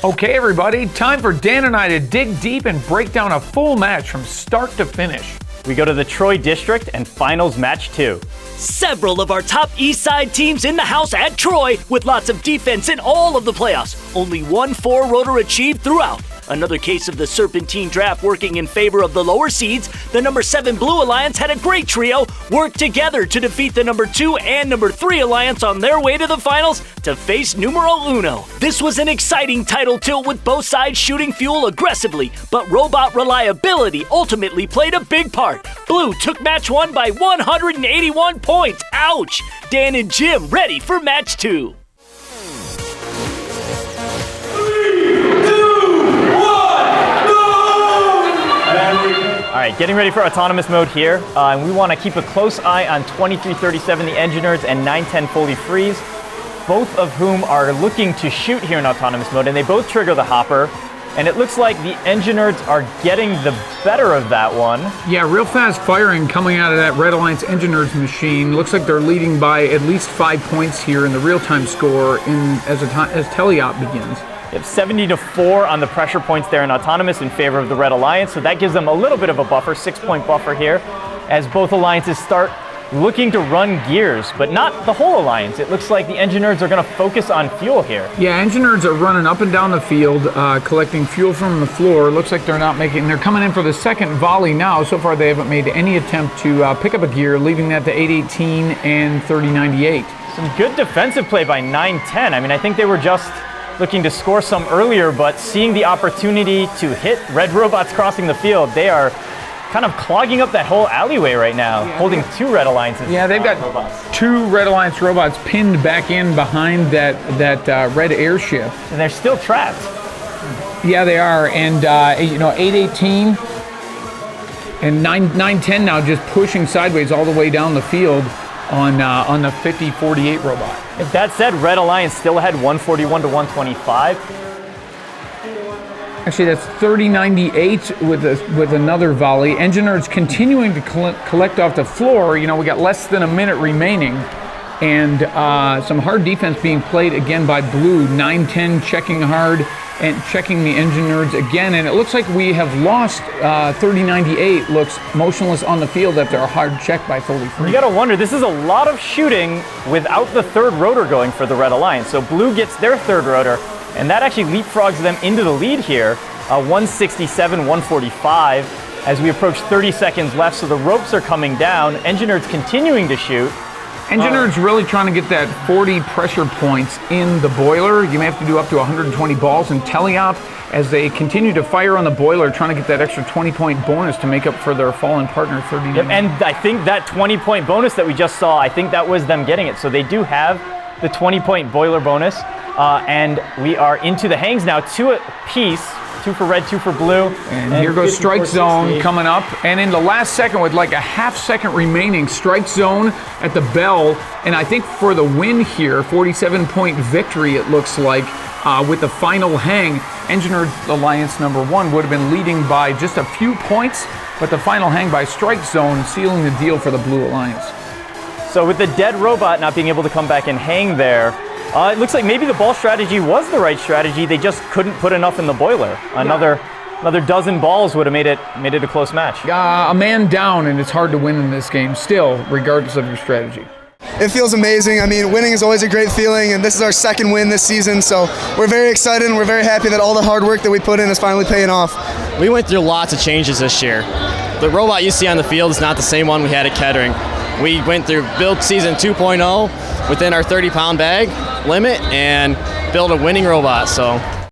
Okay, everybody, time for Dan and I to dig deep and break down a full match from start to finish. We go to the Troy District and finals match 2. Several of our top East Side teams in the house at Troy with lots of defense in all of the playoffs. Only one 4-rotor achieved throughout. Another case of the Serpentine draft working in favor of the lower seeds. The number 7 Blue Alliance had a great trio work together to defeat the number 2 and number 3 Alliance on their way to the finals to face numero uno. This was an exciting title tilt with both sides shooting fuel aggressively, but robot reliability ultimately played a big part. Blue took match 1 by 181 points. Ouch! Dan and Jim ready for match 2. All right, getting ready for autonomous mode here. And we want to keep a close eye on 2337, the Engineers, and 910 Fully Freeze, both of whom are looking to shoot here in autonomous mode, and they both trigger the hopper. And it looks like the Engineers are getting the better of that one. Yeah, real fast firing coming out of that Red Alliance Engineers machine. Looks like they're leading by at least 5 points here in the real-time score as teleop begins. They have 70-4 on the pressure points there in autonomous in favor of the Red Alliance, so that gives them a little bit of a buffer, 6-point buffer here, as both alliances start looking to run gears, but not the whole alliance. It looks like the Engineers are going to focus on fuel here. Yeah, Engineers are running up and down the field, collecting fuel from the floor. Looks like they're not making, they're coming in for the second volley now. So far they haven't made any attempt to pick up a gear, leaving that to 818 and 3098. Some good defensive play by 910. I mean, I think they were just looking to score some earlier, but seeing the opportunity to hit red robots crossing the field, they are kind of clogging up that whole alleyway right now, holding 2 Red Alliances. Yeah, they've got robots. 2 Red Alliance robots pinned back in behind that red airship. And they're still trapped. Yeah, they are, and 818 and 910 now just pushing sideways all the way down the field on the 5048 robot. If that said, Red Alliance still had 141 to 125. Actually, that's 3098 with another volley. Engineers continuing to collect off the floor. You know, we got less than a minute remaining, and some hard defense being played again by Blue. 910 checking hard and checking the Engineers again, and it looks like we have lost 3098. Looks motionless on the field after a hard check by Fully Free. You gotta wonder, this is a lot of shooting without the 3rd rotor going for the Red Alliance. So Blue gets their 3rd rotor, and that actually leapfrogs them into the lead here, 167-145, as we approach 30 seconds left, so the ropes are coming down. Engineers continuing to shoot. Engineers really trying to get that 40 pressure points in the boiler. You may have to do up to 120 balls in teleop as they continue to fire on the boiler, trying to get that extra 20-point bonus to make up for their fallen partner 39. Yep, and I think that 20-point bonus that we just saw, I think that was them getting it. So they do have the 20-point boiler bonus. And we are into the hangs now, 2 apiece, 2 for red, 2 for blue. And here goes Strike Zone coming up. And in the last second, with like a half second remaining, Strike Zone at the bell. And I think for the win here, 47-point victory, it looks like, with the final hang. Engineer Alliance number 1 would have been leading by just a few points, but the final hang by Strike Zone sealing the deal for the Blue Alliance. So with the dead robot not being able to come back and hang there, it looks like maybe the ball strategy was the right strategy. They just couldn't put enough in the boiler. Another dozen balls would have made it a close match. A man down, and it's hard to win in this game still, regardless of your strategy. It feels amazing. I mean, winning is always a great feeling, and this is our 2nd win this season, so we're very excited and we're very happy that all the hard work that we put in is finally paying off. We went through lots of changes this year. The robot you see on the field is not the same one we had at Kettering. We went through build season 2.0 within our 30-pound bag limit and build a winning robot. So